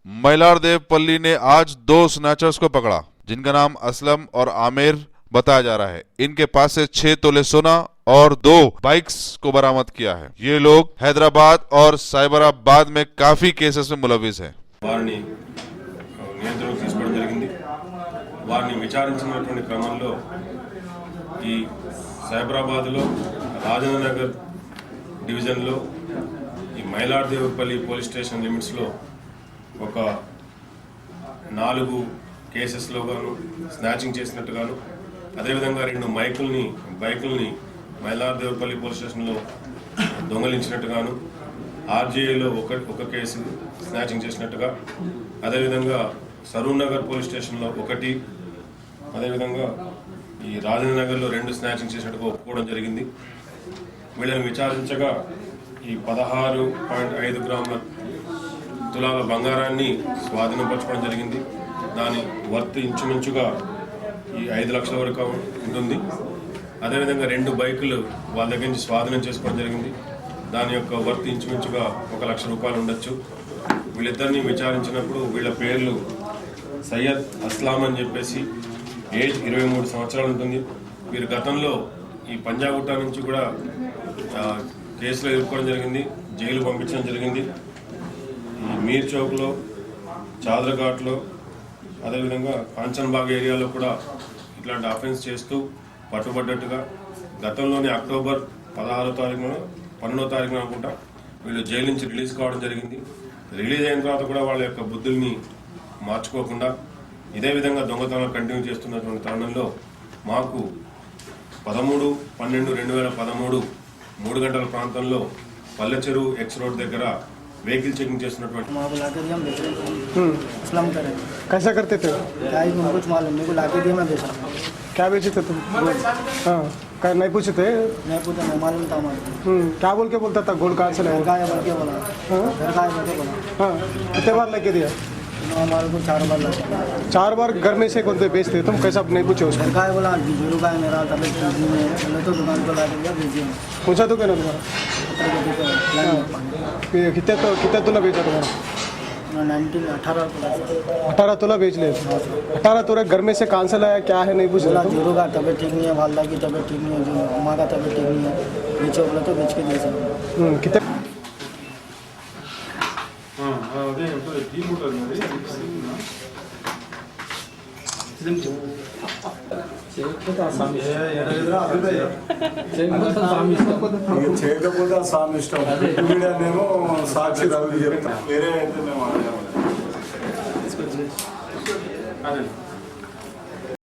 मैलारदेवपल्ली ने आज 2 स्नैचर्स को पकड़ा जिनका नाम असलम और आमिर बताया जा रहा है। इनके पास से 6 तोले सोना और 2 बाइक्स को बरामद किया है। ये लोग हैदराबाद और साइबराबाद में काफी केसेस में मुलविस हैं। వారిని నియంత్రణకు తీసుకోవడం జరిగింది। వారిని విచారించినటువంటి క్రమంలో ఈ సైబరాబాద్లో రాజేంద్రనగర్ డివిజన్లో ఈ మైలార్దేవపల్లి పోలీస్ స్టేషన్ లిమిట్స్లో ఒక 4 కేసెస్లో గాను స్నాచింగ్ చేసినట్టుగాను, అదేవిధంగా 2 బైకుల్ని మైలార్దేవపల్లి పోలీస్ స్టేషన్లో దొంగలించినట్టుగాను, ఆర్జీఐలో ఒక కేసు స్నాచింగ్ చేసినట్టుగా, అదేవిధంగా సరూర్ నగర్ పోలీస్ స్టేషన్లో 1, అదేవిధంగా ఈ రాజేంద్ర నగర్లో 2 స్నాచింగ్ చేసినట్టుగా ఒప్పుకోవడం జరిగింది। వీళ్ళని విచారించగా ఈ 16.5 గ్రాముల తులాల బంగారాన్ని స్వాధీనపరచుకోవడం జరిగింది। దాని వర్త్ ఇంచుమించుగా ఈ 5 లక్షల వరకు ఉంటుంది। అదేవిధంగా 2 బైకులు వాళ్ళ దగ్గర నుంచి స్వాధీనం చేసుకోవడం జరిగింది। దాని యొక్క వర్త్ ఇంచుమించుగా 1 లక్ష రూపాయలు ఉండొచ్చు। వీళ్ళిద్దరిని విచారించినప్పుడు వీళ్ళ పేర్లు సయ్యద్ అస్లాం అని చెప్పేసి, ఏజ్ 23 సంవత్సరాలు ఉంటుంది। వీరు గతంలో ఈ పంజాగుట్ట నుంచి కూడా కేసులో ఎదుర్కోవడం జరిగింది, జైలు పంపించడం జరిగింది। ఈ మీర్ చౌక్లో, చాదరఘాట్లో, అదేవిధంగా కాంచన్బాగ్ ఏరియాలో కూడా ఇట్లాంటి అఫెన్స్ చేస్తూ పట్టుబడ్డట్టుగా గతంలోనే అక్టోబర్ 16వ తారీఖున 12వ తారీఖున అనుకుంటా వీళ్ళు జైలు నుంచి రిలీజ్ కావడం జరిగింది। రిలీజ్ అయిన తర్వాత కూడా వాళ్ళ యొక్క బుద్ధుల్ని మార్చుకోకుండా ఇదే విధంగా దొంగతనాలు కంటిన్యూ చేస్తున్నటువంటి తరుణంలో మాకు 13/12/2013 3 గంటల ప్రాంతంలో పల్లెచెరువు ఎక్స్ రోడ్ దగ్గర వెహికల్ చెకింగ్ చేస్తున్నటువంటి कैसा करते थे? कुछ मालूम मेरे को लाके दिया, मैं बेचा। क्या बेचे थे तुम? हाँ, नहीं पूछे थे? नहीं पूछा, नहीं मालूम था हमारे। क्या बोल के बोलता था गोल्ड कहाँ से लाया? घर का है बोल के बोला। हाँ? घर का है बोल के बोला। हाँ, कितने बार लेके दिया? हमारे को 4 बार लगा। 4 बार घर में से कौन से बेचते तुम? कैसा नहीं पूछे उसको? घर का है बोला, जीरो का है मेरा, तबियत ठीक नहीं है, चलो तो दुकान को ला के दिया, भेजिए। पूछा तो क्या ना तुम्हारा? कितने तोला बेचा तुम्हारा? 18 तोला बेच ले। 18 तोला घर में से कहाँ से लाया, क्या है नहीं पूछा? जीरो का तबियत ठीक नहीं है, वालदा की तबियत ठीक नहीं है, जो अम्मा का तबियत ठीक नहीं है, बेचो बोला तो बेच के दे सकते। कितने చేయకపోతే స్వామి ఇష్టం। మీడియానేమో సాక్షి రవి చెప్తాను, వేరే అయితే మేము